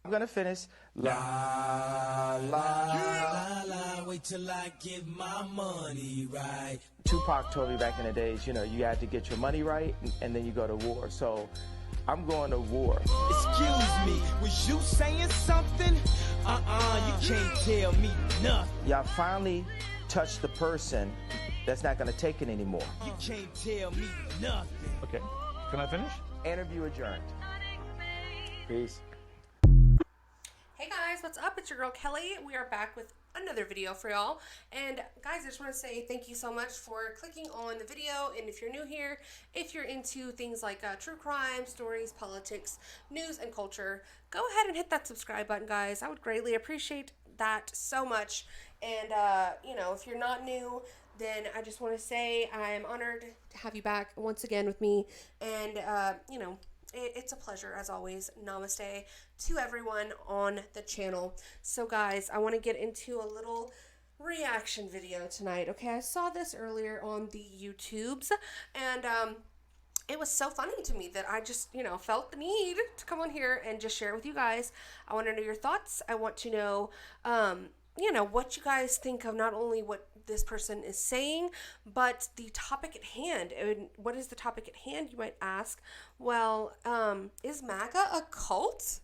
I'm gonna finish. La la la la. Wait till I get my money right. Tupac told me back in the days, you know, you had to get your money right, and then you go to war. So I'm going to war. Excuse me, was you saying something? You can't tell me nothing. Y'all finally touched the person that's not gonna take it anymore. You can't tell me nothing. Okay, can I finish? Interview adjourned. Peace. Hey guys, what's up? It's your girl Kelly. We are back with another video for y'all. And guys, I just want to say thank you so much for clicking on the video. And if you're new here, if you're into things like true crime, stories, politics, news, and culture, go ahead and hit that subscribe button, guys. I would greatly appreciate that so much. And, you know, if you're not new, then I just want to say I'm honored to have you back once again with me. And, you know, it's a pleasure, as always. Namaste to everyone on the channel. So, guys, I want to get into a little reaction video tonight, okay? I saw this earlier on the YouTubes, and it was so funny to me that I just, you know, felt the need to come on here and just share it with you guys. I want to know your thoughts. I want to know, you know, what you guys think of not only what this person is saying, but the topic at hand. And what is the topic at hand, you might ask? Well, is Maga a cult?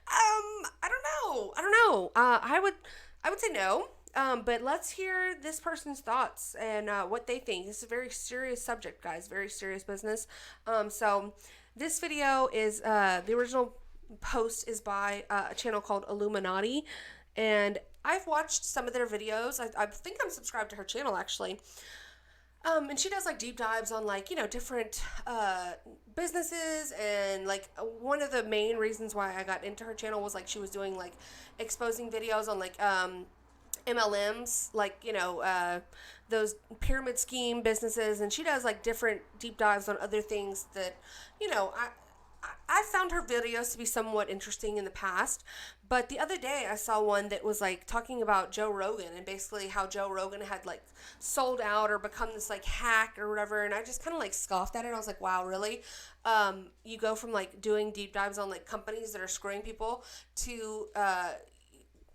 I don't know. I would say no. But let's hear this person's thoughts and what they think. This is a very serious subject, guys. Very serious business. So this video is the original post is by a channel called Illuminati, and I've watched some of their videos. I think I'm subscribed to her channel, actually. And she does, like, deep dives on, like, you know, different businesses. And, like, one of the main reasons why I got into her channel was, like, she was doing, like, exposing videos on, like, MLMs, like, you know, those pyramid scheme businesses. And she does, like, different deep dives on other things that, you know, I found her videos to be somewhat interesting in the past, but the other day I saw one that was like talking about Joe Rogan and basically how Joe Rogan had like sold out or become this like hack or whatever, and I just kind of like scoffed at it. I was like, wow, really? You go from like doing deep dives on like companies that are screwing people to,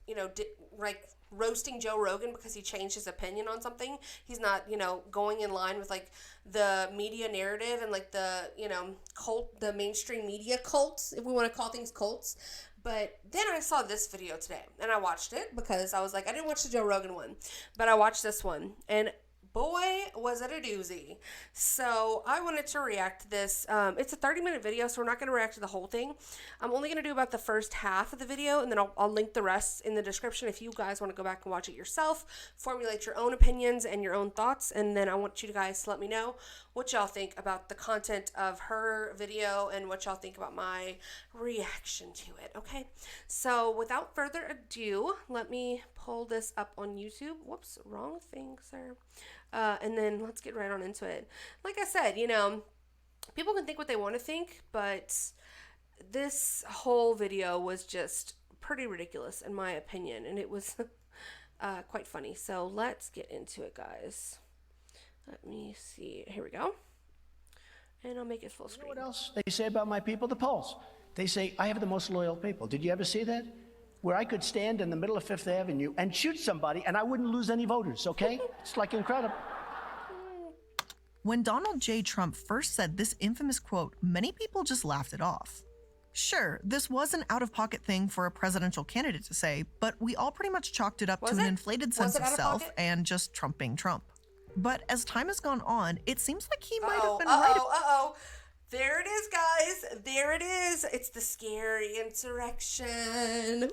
you know, like roasting Joe Rogan because he changed his opinion on something. He's not, you know, going in line with like the media narrative and like the, you know, cult, the mainstream media cults, if we want to call things cults. But then I saw this video today and I watched it because I was like, I didn't watch the Joe Rogan one, but I watched this one, and boy, was it a doozy. So I wanted to react to this. It's a 30-minute video, so we're not going to react to the whole thing. I'm only going to do about the first half of the video, and then I'll link the rest in the description if you guys want to go back and watch it yourself, formulate your own opinions and your own thoughts, and then I want you guys to let me know what y'all think about the content of her video and what y'all think about my reaction to it, okay? So without further ado, let me pull this up on YouTube. Whoops, wrong thing, sir. And then let's get right on into it. Like I said, you know, people can think what they want to think, but this whole video was just pretty ridiculous in my opinion, and it was quite funny. So let's get into it, guys. Let me see. Here we go. And I'll make it full screen. You know what else they say about my people? The polls. They say, I have the most loyal people. Did you ever see that? Where I could stand in the middle of Fifth Avenue and shoot somebody and I wouldn't lose any voters, okay? It's like incredible. When Donald J. Trump first said this infamous quote, many people just laughed it off. Sure, this was an out-of-pocket thing for a presidential candidate to say, but we all pretty much chalked it up to an inflated sense of self and just Trump being Trump. But as time has gone on, it seems like he might have been right. There it is, guys. There it is. It's the scary insurrection. Woo!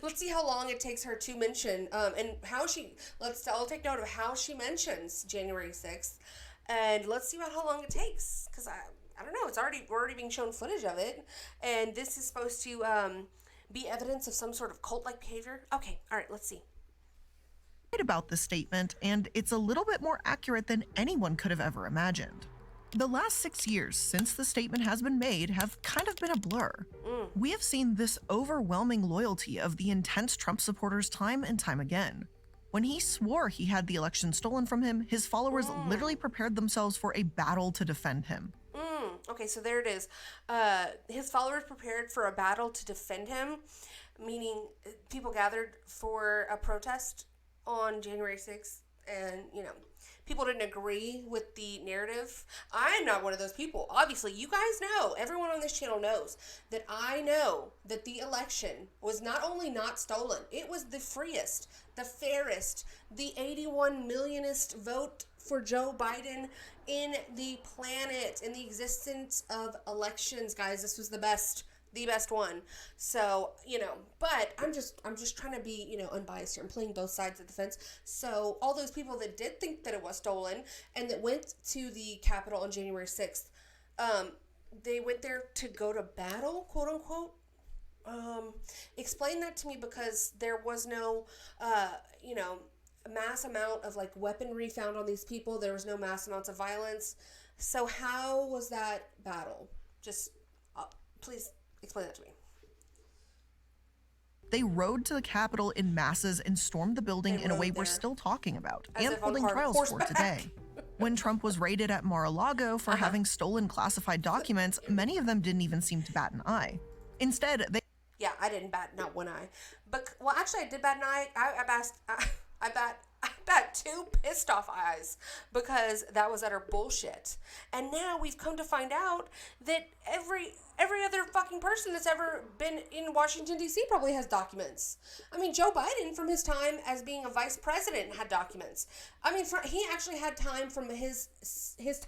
Let's see how long it takes her to mention, and how she, I'll take note of how she mentions January 6th, and let's see about how long it takes, because I don't know, we're already being shown footage of it, and this is supposed to, be evidence of some sort of cult-like behavior. Okay, all right, let's see. About this statement, and it's a little bit more accurate than anyone could have ever imagined. The last 6 years since the statement has been made have kind of been a blur. We have seen this overwhelming loyalty of the intense Trump supporters time and time again. When he swore he had the election stolen from him, his followers literally prepared themselves for a battle to defend him. Okay, so there it is. His followers prepared for a battle to defend him, meaning people gathered for a protest on January 6th, and, people didn't agree with the narrative. I'm not one of those people. Obviously, you guys know, everyone on this channel knows that I know that the election was not only not stolen, it was the freest, the fairest, the 81 millionest vote for Joe Biden in the planet, in the existence of elections, guys. This was the best one. So, but I'm just trying to be, unbiased here. I'm playing both sides of the fence. So all those people that did think that it was stolen and that went to the Capitol on January 6th, they went there to go to battle, quote unquote. Explain that to me, because there was no, mass amount of like weaponry found on these people. There was no mass amounts of violence. So how was that battle? Just please explain that to me. They rode to the Capitol in masses and stormed the building in a way we're still talking about and holding trials for today. When Trump was raided at Mar-a-Lago for having stolen classified documents, many of them didn't even seem to bat an eye. Instead, they... Yeah, I didn't bat not one eye. But, well, actually, I did bat an eye. I bat two pissed off eyes, because that was utter bullshit. And now we've come to find out that every other fucking person that's ever been in Washington, D.C. probably has documents. I mean, Joe Biden, from his time as being a vice president, had documents. I mean, he actually had time from his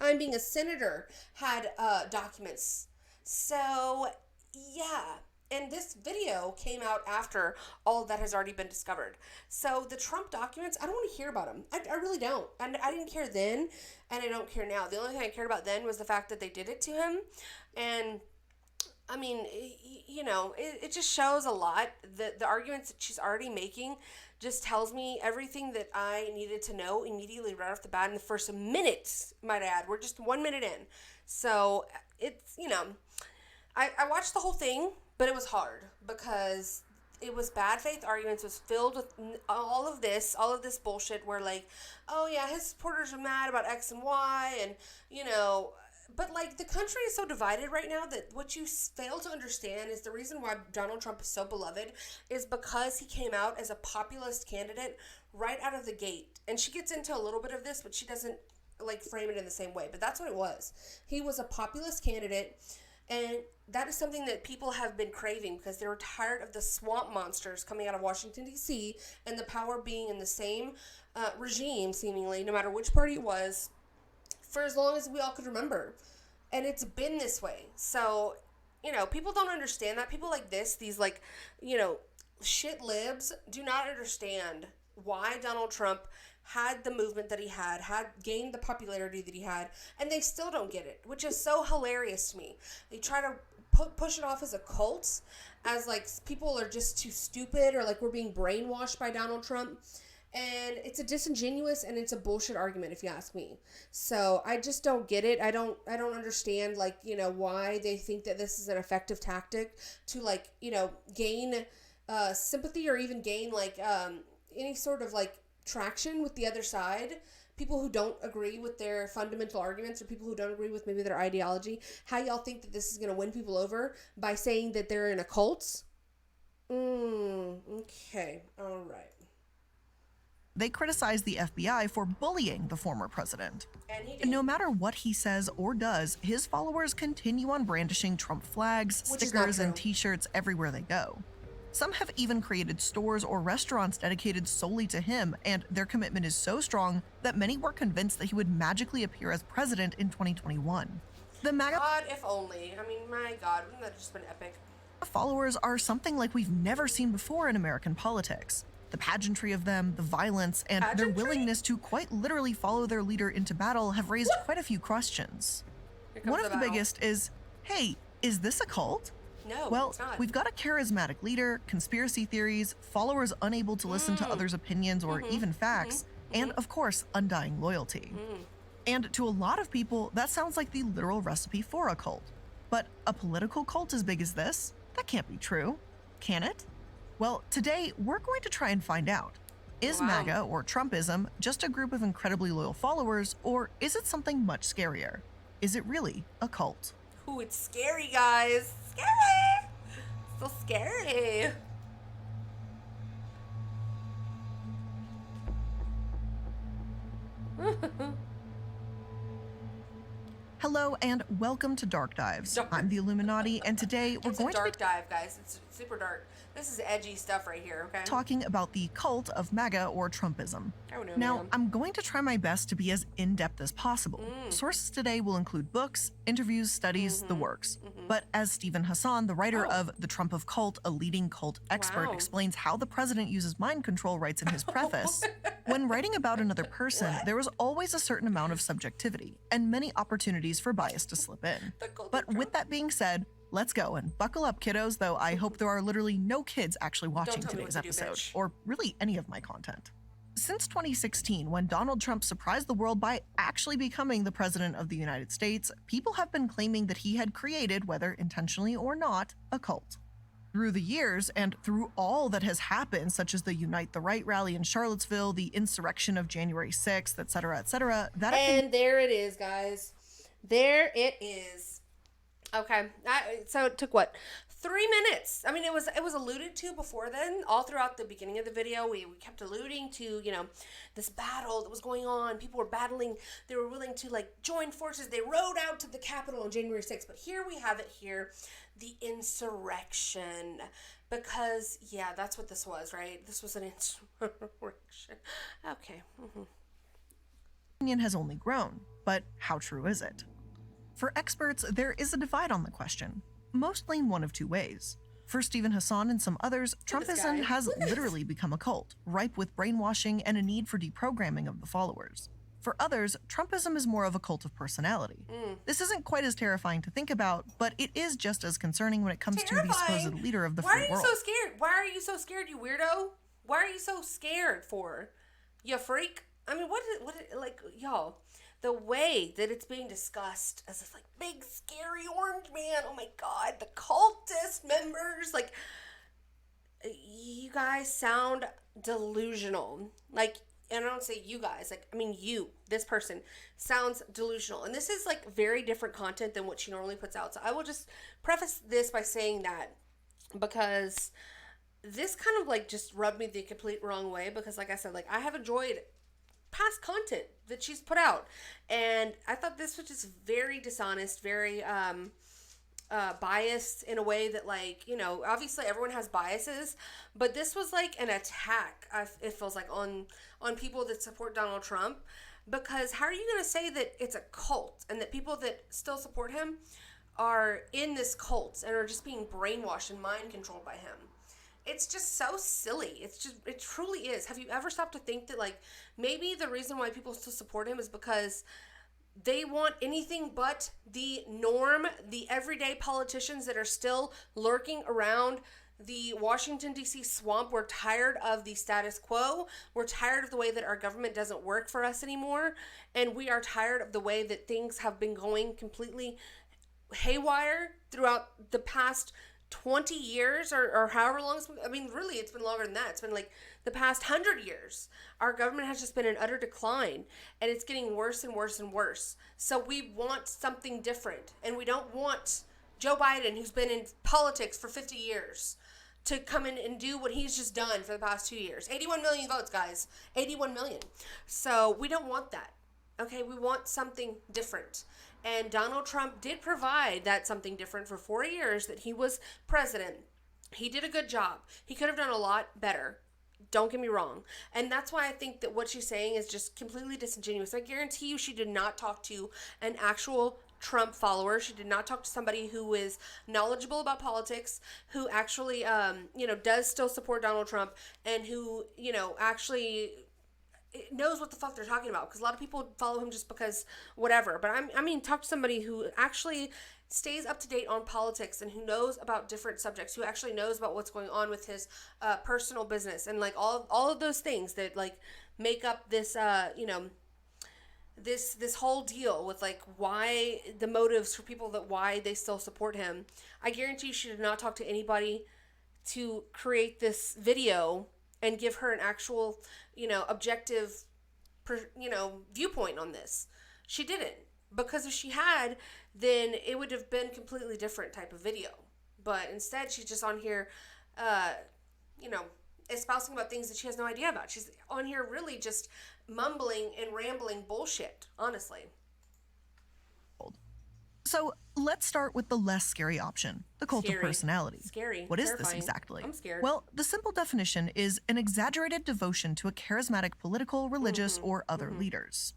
time being a senator, had documents. So, yeah. And this video came out after all of that has already been discovered. So the Trump documents, I don't want to hear about them. I really don't. And I didn't care then, and I don't care now. The only thing I cared about then was the fact that they did it to him. And, I mean, it just shows a lot. The arguments that she's already making just tells me everything that I needed to know immediately right off the bat in the first minute, might I add. We're just 1 minute in. So it's, I watched the whole thing. But it was hard, because it was bad faith arguments. It was filled with all of this bullshit where, like, oh yeah, his supporters are mad about X and Y, and, but like, the country is so divided right now that what you fail to understand is the reason why Donald Trump is so beloved is because he came out as a populist candidate right out of the gate. And she gets into a little bit of this, but she doesn't like frame it in the same way. But that's what it was. He was a populist candidate. And that is something that people have been craving, because they were tired of the swamp monsters coming out of Washington, D.C., and the power being in the same regime, seemingly, no matter which party it was, for as long as we all could remember. And it's been this way. So, people don't understand that. People like this, these like, shit libs, do not understand why Donald Trump had the movement that he had gained the popularity that he had, and they still don't get it, which is so hilarious to me. They try to push it off as a cult, as like people are just too stupid, or like we're being brainwashed by Donald Trump, and it's a disingenuous and it's a bullshit argument, if you ask me. So I just don't get it. I don't understand, like, why they think that this is an effective tactic to, like, gain sympathy, or even gain like any sort of like traction with the other side, people who don't agree with their fundamental arguments, or people who don't agree with maybe their ideology. How y'all think that this is going to win people over by saying that they're in a cult? Okay, all right. They criticize the FBI for bullying the former president. And no matter what he says or does, his followers continue on brandishing Trump flags, stickers, and t-shirts everywhere they go. Some have even created stores or restaurants dedicated solely to him, and their commitment is so strong that many were convinced that he would magically appear as president in 2021. The Maga God, if only. I mean, my God, wouldn't that have just been epic? Followers are something like we've never seen before in American politics. The pageantry of them, the violence, and their willingness to quite literally follow their leader into battle have raised quite a few questions. One of the biggest is, hey, is this a cult? No, well, it's not. We've got a charismatic leader, conspiracy theories, followers unable to listen to others' opinions or even facts, and of course, undying loyalty. And to a lot of people, that sounds like the literal recipe for a cult. But a political cult as big as this? That can't be true. Can it? Well, today we're going to try and find out. Is MAGA or Trumpism just a group of incredibly loyal followers, or is it something much scarier? Is it really a cult? Ooh, it's scary, guys. Scary. So scary. Hello and welcome to Dark Dives. I'm the Illuminati, and today we're It's going a to be dark dive, guys. It's super dark. This is edgy stuff right here, okay? talking about the cult of Maga or Trumpism. Oh, no, Now, ma'am. I'm going to try my best to be as in-depth as possible. Sources today will include books, interviews, studies, the works. But as Stephen Hassan, the writer of The Trump of Cult, a leading cult expert, Wow. explains how the president uses mind control, writes in his preface, when writing about another person, there is always a certain amount of subjectivity and many opportunities for bias to slip in. The cult of But with Trump. that being said, let's go and buckle up, kiddos, though I hope there are literally no kids actually watching tell me today's what to do, episode, bitch. or really any of my content. Since 2016, when Donald Trump surprised the world by actually becoming the President of the United States, people have been claiming that he had created, whether intentionally or not, a cult. Through the years, and through all that has happened, such as the Unite the Right rally in Charlottesville, the insurrection of January 6th, etc., that opinion And there it is, guys. There it is. Okay. So it took what? 3 minutes. I mean, it was alluded to before then. All throughout the beginning of the video, we kept alluding to, this battle that was going on. People were battling. They were willing to join forces. They rode out to the Capitol on January 6th. But here we have it here, the insurrection. Because, yeah, that's what this was, right? This was an insurrection. Okay. opinion has only grown, but how true is it? For experts, there is a divide on the question. Most lean one of two ways. For Stephen Hassan and some others, this guy. Trumpism has literally become a cult, ripe with brainwashing and a need for deprogramming of the followers. For others, Trumpism is more of a cult of personality. This isn't quite as terrifying to think about, but it is just as concerning when it comes to the Terrifying. supposed leader of the Why free are you world. so scared? Why are you so scared, you weirdo? Why are you so scared for? You freak? I mean, y'all, the way that it's being discussed as this, big, scary orange man, oh my God, the cultist members, you guys sound delusional. And I don't say you guys, you, this person, sounds delusional. And this is, very different content than what she normally puts out. So I will just preface this by saying that because this kind of, just rubbed me the complete wrong way because, like I said, I have enjoyed past content that she's put out. And I thought this was just very dishonest, very biased in a way that, obviously everyone has biases, but this was an attack, it feels like, on people that support Donald Trump. Because how are you going to say that it's a cult and that people that still support him are in this cult and are just being brainwashed and mind controlled by him? It's just so silly. It truly is. Have you ever stopped to think that, maybe the reason why people still support him is because they want anything but the norm, the everyday politicians that are still lurking around the Washington, D.C. swamp. We're tired of the status quo. We're tired of the way that our government doesn't work for us anymore. And we are tired of the way that things have been going completely haywire throughout the past 20 years or however long it's been. I mean, really, it's been longer than that. It's been the past 100 years. Our government has just been in utter decline, and it's getting worse and worse and worse. So we want something different, and we don't want Joe Biden, who's been in politics for 50 years, to come in and do what he's just done for the past 2 years. 81 million votes, guys. 81 million. So we don't want that. Okay, we want something different. And Donald Trump did provide that something different for 4 years that he was president. He did a good job. He could have done a lot better. Don't get me wrong. And that's why I think that what she's saying is just completely disingenuous. I guarantee you she did not talk to an actual Trump follower. She did not talk to somebody who is knowledgeable about politics, who actually, does still support Donald Trump, and who, actually knows what the fuck they're talking about. Because a lot of people follow him just because whatever. But talk to somebody who actually stays up to date on politics and who knows about different subjects, who actually knows about what's going on with his personal business and all of those things that make up this this whole deal with why the motives for people that why they still support him. I guarantee you she did not talk to anybody to create this video and give her an actual objective viewpoint on this. She didn't, because if she had, then it would have been completely different type of video. But instead, she's just on here, espousing about things that she has no idea about. She's on here really just mumbling and rambling bullshit, honestly. So let's start with the less scary option, the cult of personality. Scary. What is Terrifying. this exactly? I'm scared. Well, the simple definition is an exaggerated devotion to a charismatic political, religious, or other leaders.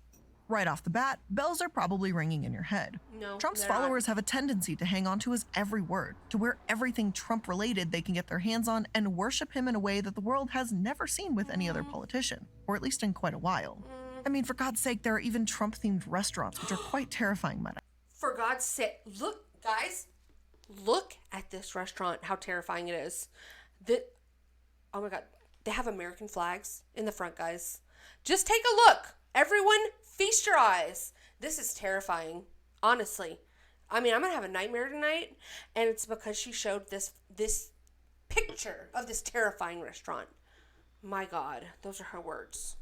Right off the bat, bells are probably ringing in your head. No, Trump's they're followers have a tendency to hang on to his every word, to wear everything Trump-related they can get their hands on, and worship him in a way that the world has never seen with any other politician, or at least in quite a while. I mean, for God's sake, there are even Trump-themed restaurants, which are quite terrifying, might I. For God's sake, look, guys, look at this restaurant, how terrifying it is. Oh my God, they have American flags in the front, guys. Just take a look. Everyone, feast your eyes. This is terrifying, honestly. I mean, I'm going to have a nightmare tonight, and it's because she showed this picture of this terrifying restaurant. My God, those are her words.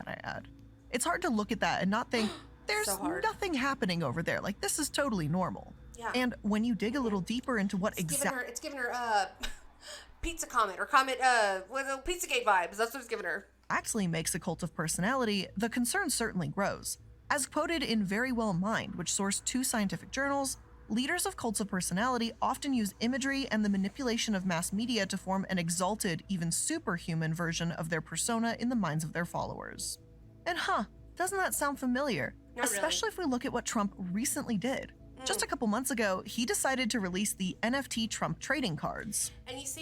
I add. It's hard to look at that and not think, there's nothing happening over there. Like, this is totally normal. Yeah. And when you dig a little deeper into what exactly... It's giving her Pizza Comet, or Pizzagate vibes. That's what it's giving her. Actually makes a cult of personality, the concern certainly grows. As quoted in Very Well Mind, which sourced 2 scientific journals, leaders of cults of personality often use imagery and the manipulation of mass media to form an exalted, even superhuman version of their persona in the minds of their followers. And doesn't that sound familiar? Not Especially if we look at what Trump recently did. Just a couple months ago, he decided to release the NFT Trump trading cards. And you see,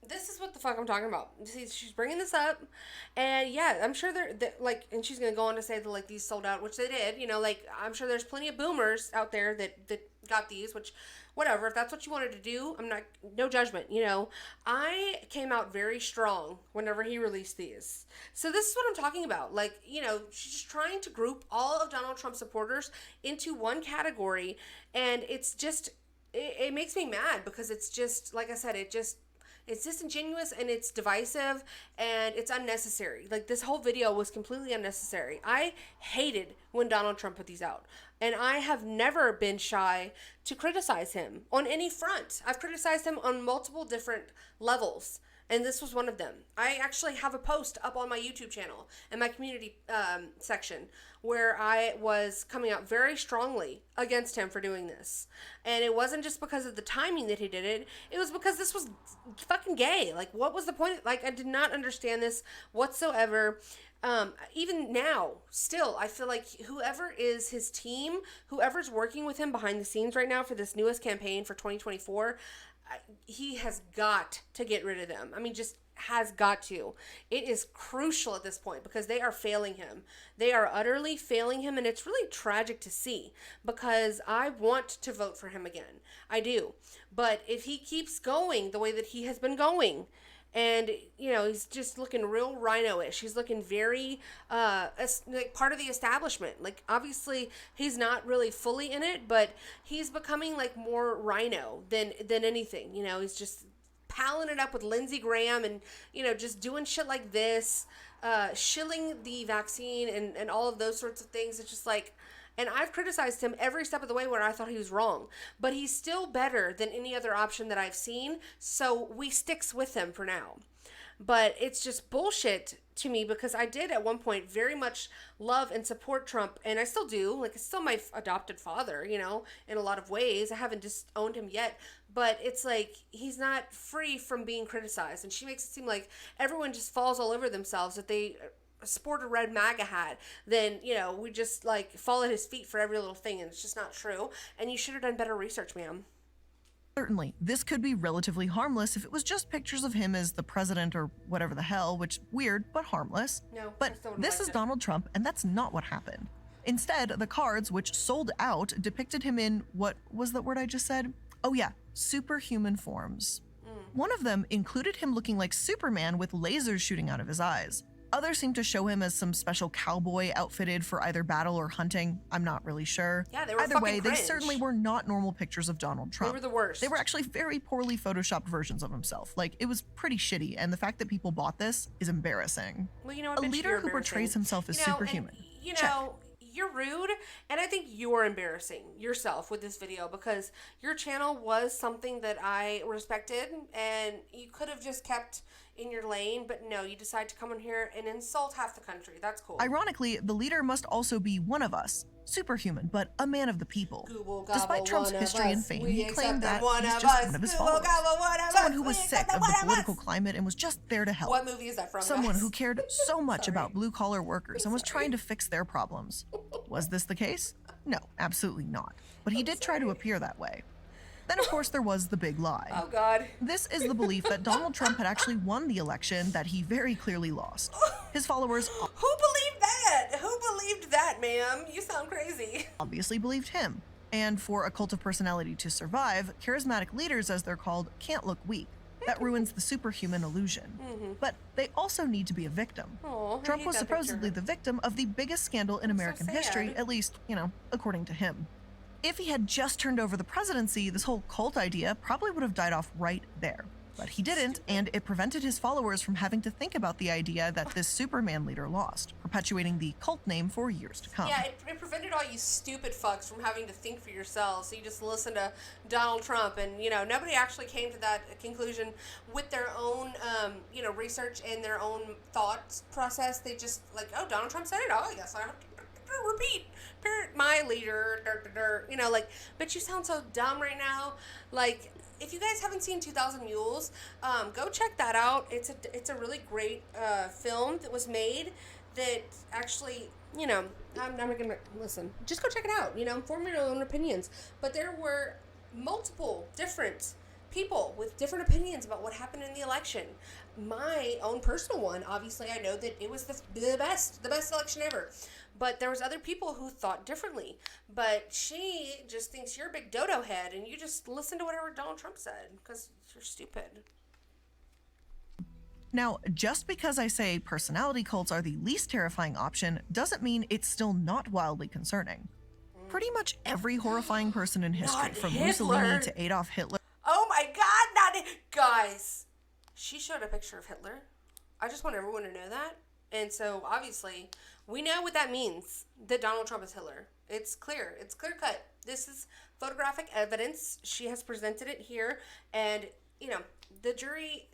this is what the fuck I'm talking about. You see, she's bringing this up, and yeah, I'm sure they're like, and she's gonna go on to say that like these sold out, which they did. You know, like I'm sure there's plenty of boomers out there that got these, which whatever, if that's what you wanted to do, I'm not, no judgment, you know. I came out very strong whenever he released these. So this is what I'm talking about. Like, you know, she's just trying to group all of Donald Trump supporters into one category, and it's just, it makes me mad because it's just, like I said, it's disingenuous and it's divisive and it's unnecessary. Like, this whole video was completely unnecessary. I hated when Donald Trump put these out. And I have never been shy to criticize him on any front. I've criticized him on multiple different levels. And this was one of them. I actually have a post up on my YouTube channel in my community section where I was coming out very strongly against him for doing this. And it wasn't just because of the timing that he did it. It was because this was fucking gay. Like, what was the point? Like, I did not understand this whatsoever. Even now, still, I feel like whoever is his team, whoever's working with him behind the scenes right now for this newest campaign for 2024, he has got to get rid of them. I mean, just has got to. It is crucial at this point because they are failing him. They are utterly failing him, and it's really tragic to see because I want to vote for him again. I do. But if he keeps going the way that he has been going, and, you know, he's just looking real rhino-ish. He's looking very, like part of the establishment. Like, obviously, he's not really fully in it, but he's becoming, like, more rhino than anything. You know, he's just palling it up with Lindsey Graham and, you know, just doing shit like this, shilling the vaccine and all of those sorts of things. It's just like... And I've criticized him every step of the way where I thought he was wrong. But he's still better than any other option that I've seen. So we sticks with him for now. But it's just bullshit to me because I did at one point very much love and support Trump. And I still do. Like, it's still my adopted father, you know, in a lot of ways. I haven't disowned him yet. But it's like he's not free from being criticized. And she makes it seem like everyone just falls all over themselves if they... sport a red MAGA hat, then, you know, we just like fall at his feet for every little thing, and it's just not true. And you should have done better research, ma'am. Certainly, this could be relatively harmless if it was just pictures of him as the president or whatever the hell, which weird but harmless. No, but this is Donald Trump, and that's not what happened. Instead, the cards, which sold out, depicted him in, what was that word I just said? Oh yeah, superhuman forms. One of them included him looking like Superman with lasers shooting out of his eyes. Others seem to show him as some special cowboy outfitted for either battle or hunting. I'm not really sure. Yeah, they were Either way, cringe. They certainly were not normal pictures of Donald Trump. They were the worst. They were actually very poorly photoshopped versions of himself. Like, it was pretty shitty, and the fact that people bought this is embarrassing. Well, you know what, a leader who portrays himself as superhuman. And, you know, you're rude, and I think you're embarrassing yourself with this video, because your channel was something that I respected, and you could have just kept in your lane, but no, you decide to come in here and insult half the country. That's cool. Ironically, the leader must also be one of us. Superhuman, but a man of the people. Despite Trump's history and fame, he claimed that he's just one of his followers. Someone who was sick of the political climate and was just there to help. What movie is that from? Someone who cared so much about blue-collar workers and was trying to fix their problems. Was this the case? No, absolutely not. But he did try to appear that way. Then, of course, there was the big lie. Oh, God. This is the belief that Donald Trump had actually won the election that he very clearly lost. His followers... Who believed that? Who believed that, ma'am? You sound crazy. Obviously believed him. And for a cult of personality to survive, charismatic leaders, as they're called, can't look weak. That ruins the superhuman illusion. But they also need to be a victim. Trump was supposedly the victim of the biggest scandal in American history, at least, according to him. If he had just turned over the presidency, this whole cult idea probably would have died off right there. But he didn't, and it prevented his followers from having to think about the idea that this Superman leader lost, perpetuating the cult name for years to come. Yeah, it prevented all you stupid fucks from having to think for yourselves. So you just listen to Donald Trump, and, nobody actually came to that conclusion with their own, research and their own thought process. They just, oh, Donald Trump said it. Oh, yes, I have to repeat. My leader, but you sound so dumb right now. If you guys haven't seen 2,000 Mules, go check that out. It's a really great film that was made that actually, I'm never gonna listen. Just go check it out. Form your own opinions. But there were multiple different people with different opinions about what happened in the election. My own personal one, obviously, I know that it was the best election ever. But there was other people who thought differently. But she just thinks you're a big dodo head, and you just listen to whatever Donald Trump said, because you're stupid. Now, just because I say personality cults are the least terrifying option doesn't mean it's still not wildly concerning. Pretty much every horrifying person in history, from Mussolini to Adolf Hitler. Oh my God, guys, she showed a picture of Hitler. I just want everyone to know that. And so, obviously, we know what that means, that Donald Trump is Hitler. It's clear. It's clear cut. This is photographic evidence. She has presented it here. And, the jury,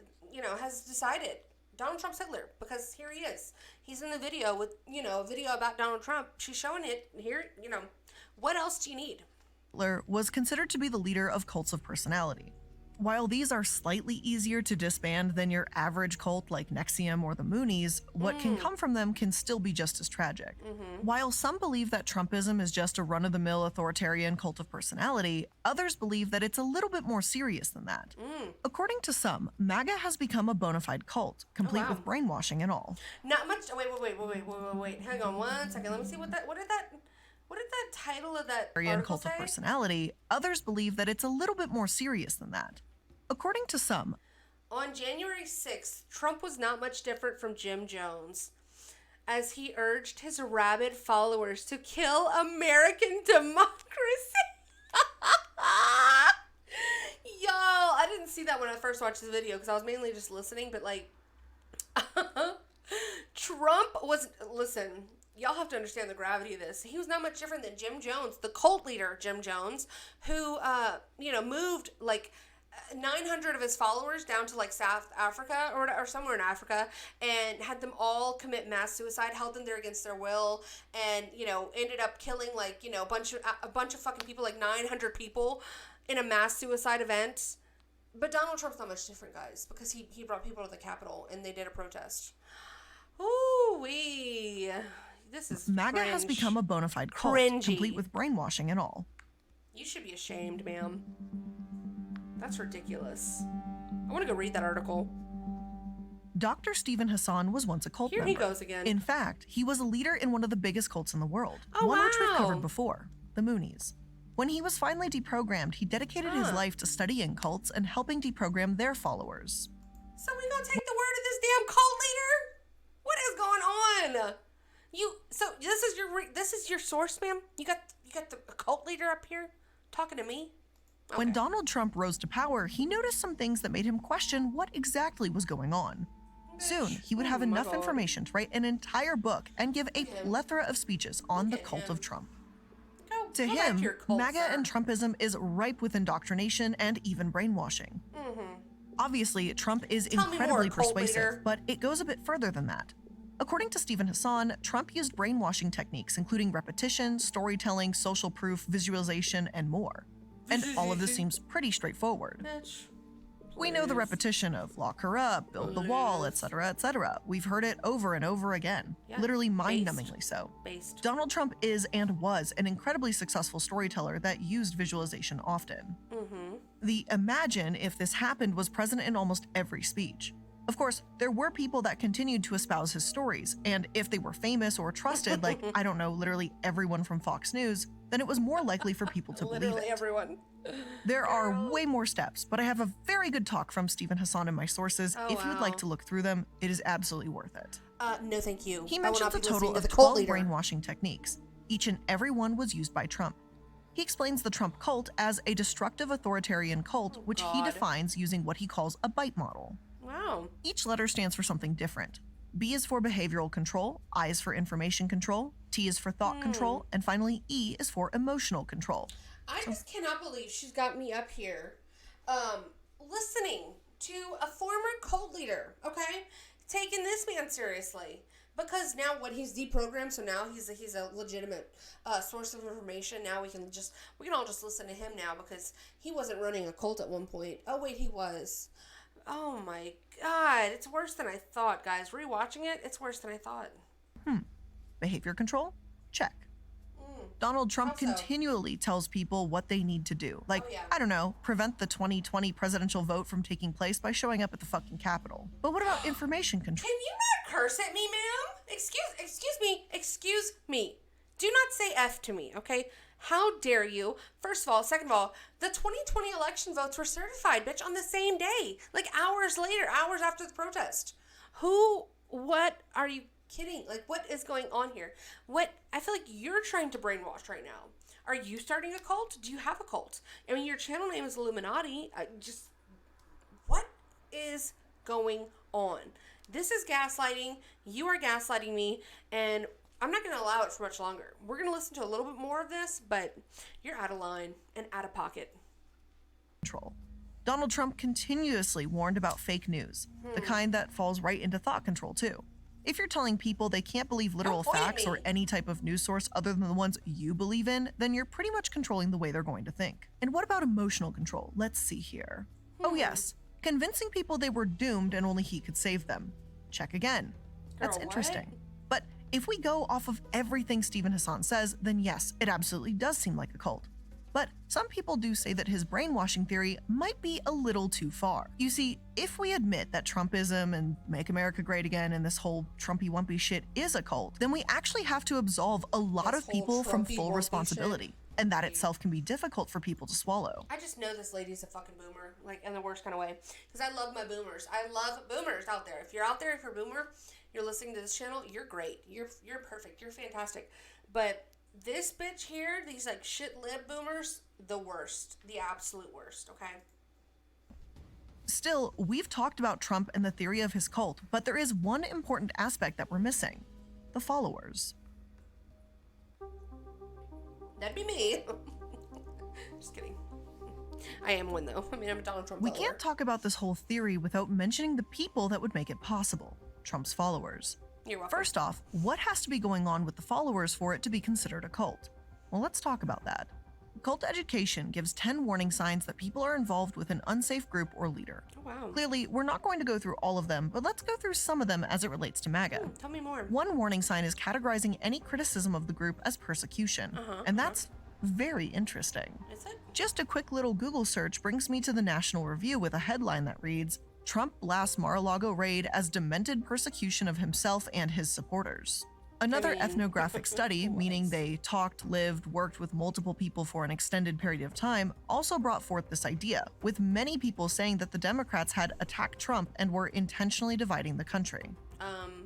has decided Donald Trump's Hitler, because here he is. He's in the video with, a video about Donald Trump. She's showing it here. What else do you need? Hitler was considered to be the leader of cults of personality. While these are slightly easier to disband than your average cult like NXIVM or the Moonies, what can come from them can still be just as tragic. While some believe that Trumpism is just a run-of-the-mill authoritarian cult of personality, others believe that it's a little bit more serious than that. According to some, Maga has become a bona fide cult, complete with brainwashing and all. Not much. Wait. Hang on 1 second. Let me see what did that title of that article cult say? Of personality. Others believe that it's a little bit more serious than that. According to some, on January 6th, Trump was not much different from Jim Jones, as he urged his rabid followers to kill American democracy. Yo, I didn't see that when I first watched this video, because I was mainly just listening, but Trump was, listen, y'all have to understand the gravity of this. He was not much different than Jim Jones, the cult leader, Jim Jones, who, moved 900 of his followers down to South Africa or somewhere in Africa, and had them all commit mass suicide, held them there against their will, and ended up killing a bunch of fucking people, 900 people in a mass suicide event. But Donald Trump's not much different, guys, because he brought people to the Capitol and they did a protest. Ooh-wee. This is MAGA cringe. has become a bona fide cult, Cringy. complete with brainwashing and all. You should be ashamed, ma'am. That's ridiculous. I want to go read that article. Dr. Stephen Hassan was once a cult member. Here he goes again. In fact, he was a leader in one of the biggest cults in the world, Oh, one which we've wow. covered before, the Moonies. When he was finally deprogrammed, he dedicated his life to studying cults and helping deprogram their followers. So we gonna take the word of this damn cult leader? What is going on? So this is your source, ma'am? You got the cult leader up here talking to me? Okay. When Donald Trump rose to power, he noticed some things that made him question what exactly was going on. Soon, he would have enough information to write an entire book and give a plethora of speeches on the cult of Trump. To him, MAGA and Trumpism is ripe with indoctrination and even brainwashing. Obviously, Trump is incredibly persuasive, but it goes a bit further than that. According to Stephen Hassan, Trump used brainwashing techniques including repetition, storytelling, social proof, visualization, and more. And all of this seems pretty straightforward. We know the repetition of lock her up, build the wall, etc., etc. We've heard it over and over again, literally mind-numbingly so. Donald Trump is and was an incredibly successful storyteller that used visualization often. The imagine if this happened was present in almost every speech. Of course, there were people that continued to espouse his stories, and if they were famous or trusted, like, I don't know, literally everyone from Fox News, then it was more likely for people to believe it. Everyone. There are way more steps, but I have a very good talk from Stephen Hassan in my sources. If you would like to look through them, it is absolutely worth it. No, thank you. He mentions a total of 12 brainwashing techniques. Each and every one was used by Trump. He explains the Trump cult as a destructive authoritarian cult, which he defines using what he calls a bite model. Wow. Each letter stands for something different. B is for behavioral control, I is for information control, T is for thought control, and finally E is for emotional control. I just cannot believe she's got me up here listening to a former cult leader, okay? Taking this man seriously. Because now he's deprogrammed, so now he's a legitimate source of information. Now we can all just listen to him now because he wasn't running a cult at one point. Oh wait, he was. Oh my God, it's worse than I thought, guys. Rewatching it, it's worse than I thought. Behavior control? Check. Donald Trump continually tells people what they need to do. Like, I don't know, prevent the 2020 presidential vote from taking place by showing up at the fucking Capitol. But what about information control? Can you not curse at me, ma'am? Excuse me. Do not say F to me, okay? How dare you? First of all, second of all, the 2020 election votes were certified, bitch, on the same day. Like hours later, hours after the protest. What are you kidding? Like, what is going on here? I feel like you're trying to brainwash right now. Are you starting a cult? Do you have a cult? I mean, your channel name is Illuminati. What is going on? This is gaslighting. You are gaslighting me, and I'm not going to allow it for much longer. We're going to listen to a little bit more of this, but you're out of line and out of pocket. Donald Trump continuously warned about fake news, the kind that falls right into thought control too. If you're telling people they can't believe literal facts or any type of news source other than the ones you believe in, then you're pretty much controlling the way they're going to think. And what about emotional control? Let's see here. Oh yes, convincing people they were doomed and only he could save them. Check again. That's interesting. But if we go off of everything Stephen Hassan says, then yes, it absolutely does seem like a cult. But some people do say that his brainwashing theory might be a little too far. You see, if we admit that Trumpism and Make America Great Again and this whole Trumpy-wumpy shit is a cult, then we actually have to absolve a lot of people from full responsibility. And that itself can be difficult for people to swallow. I just know this lady's a fucking boomer, like in the worst kind of way. Because I love my boomers. I love boomers out there. If you're out there, if you're a boomer, you're listening to this channel, you're great. You're perfect. You're fantastic. But this bitch here, these like shit lib boomers, the worst. The absolute worst, okay? Still, we've talked about Trump and the theory of his cult, but there is one important aspect that we're missing. The followers. That'd be me. Just kidding. I am one though. I mean, I'm a Donald Trump follower. We can't talk about this whole theory without mentioning the people that would make it possible. Trump's followers. You're welcome. First off, what has to be going on with the followers for it to be considered a cult? Well, let's talk about that. Cult education gives 10 warning signs that people are involved with an unsafe group or leader. Oh, wow. Clearly, we're not going to go through all of them, but let's go through some of them as it relates to MAGA. Tell me more. One warning sign is categorizing any criticism of the group as persecution, and that's very interesting. Is it? Just a quick little Google search brings me to the National Review with a headline that reads, Trump blasts Mar-a-Lago raid as demented persecution of himself and his supporters. Another ethnographic study, meaning they talked, lived, worked with multiple people for an extended period of time, also brought forth this idea, with many people saying that the Democrats had attacked Trump and were intentionally dividing the country.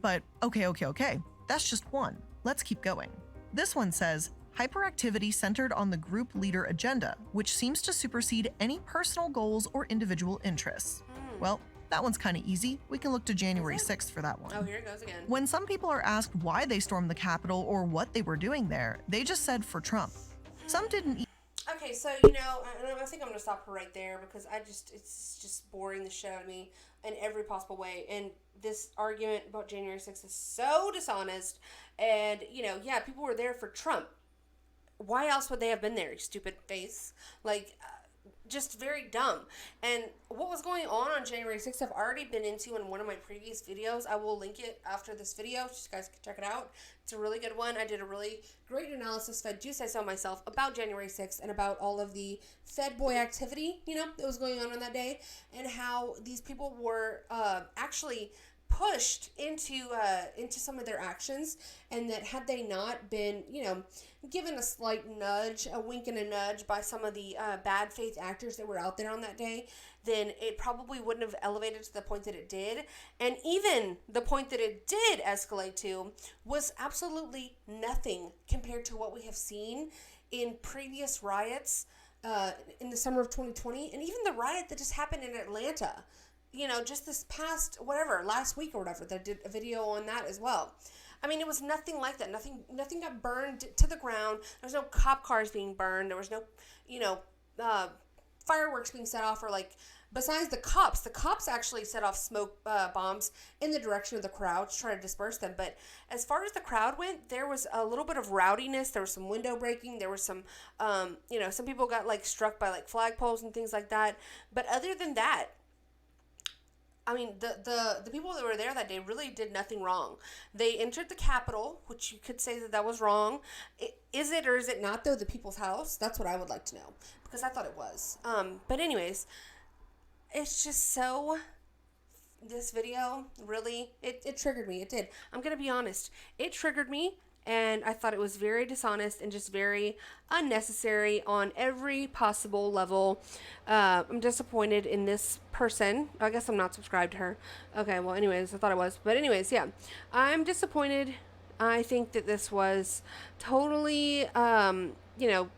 But okay, that's just one. Let's keep going. This one says, hyperactivity centered on the group leader agenda, which seems to supersede any personal goals or individual interests. Well, That one's kind of easy. We can look to January 6th for that one. Oh, here it goes again. When some people are asked why they stormed the Capitol or what they were doing there, they just said for Trump. Some didn't. Okay, so, you know, I think I'm going to stop her right there because it's just boring the shit out of me in every possible way. And this argument about January 6th is so dishonest. And, you know, yeah, people were there for Trump. Why else would they have been there, you stupid face? Like, just very dumb. And what was going on January 6th, I've already been into in one of my previous videos. I will link it after this video, so you guys can check it out. It's a really good one. I did a really great analysis, if I do say so myself, about January 6th and about all of the Fed boy activity, you know, that was going on that day, and how these people were actually pushed into some of their actions, and that had they not been, you know, given a slight nudge, a wink and a nudge by some of the bad faith actors that were out there on that day, then it probably wouldn't have elevated to the point that it did. And even the point that it did escalate to was absolutely nothing compared to what we have seen in previous riots in the summer of 2020, and even the riot that just happened in Atlanta. You know, just this past, last week or whatever, that did a video on that as well. I mean, it was nothing like that. Nothing got burned to the ground. There was no cop cars being burned. There was no, you know, fireworks being set off, or like, besides the cops actually set off smoke bombs in the direction of the crowd to try to disperse them. But as far as the crowd went, there was a little bit of rowdiness. There was some window breaking. There was some, you know, some people got like struck by like flagpoles and things like that. But other than that, I mean, the people that were there that day really did nothing wrong. They entered the Capitol, which you could say that was wrong. Is it or is it not, though, the people's house? That's what I would like to know, because I thought it was. But anyways, it's just so... This video, really, it triggered me. It did. I'm going to be honest. It triggered me, and I thought it was very dishonest and just very unnecessary on every possible level. I'm disappointed in this person. I guess I'm not subscribed to her. Okay, well, anyways, I thought I was. But anyways, yeah. I'm disappointed. I think that this was totally, you know,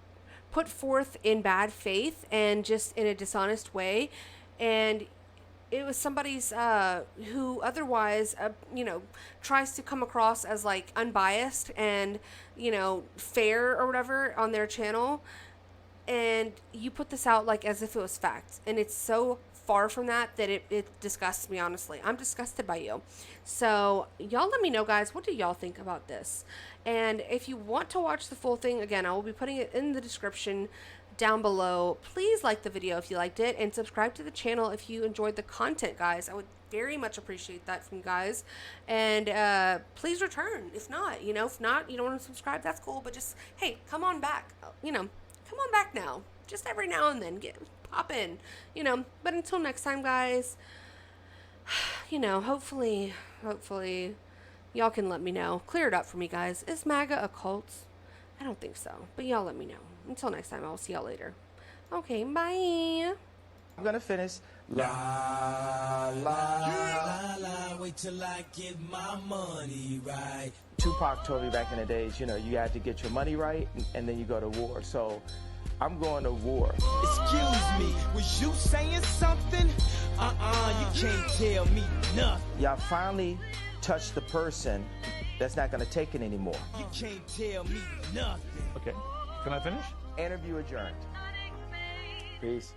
put forth in bad faith and just in a dishonest way. And it was somebody's who otherwise, you know, tries to come across as like unbiased and, you know, fair or whatever on their channel. And you put this out like as if it was fact. And it's so far from that it disgusts me, honestly. I'm disgusted by you. So y'all let me know, guys, what do y'all think about this? And if you want to watch the full thing, again, I will be putting it in the description down below. Please like the video if you liked it, and subscribe to the channel if you enjoyed the content, guys. I would very much appreciate that from you guys. And please return if not, you know, if not, you don't want to subscribe, that's cool, but just, hey, come on back, you know, come on back now, just every now and then, pop in, you know. But until next time, guys, you know, hopefully y'all can let me know, clear it up for me, guys. Is MAGA a cult? I don't think so, but y'all let me know. Until next time, I'll see y'all later. Okay, bye. I'm gonna finish. La la la la. Wait till I get my money right. Tupac told me back in the days, you know, you had to get your money right, and then you go to war. So I'm going to war. Excuse me, was you saying something? You can't tell me nothing. Y'all finally touched the person that's not gonna take it anymore. You can't tell me nothing. Okay, can I finish? Interview adjourned. Peace.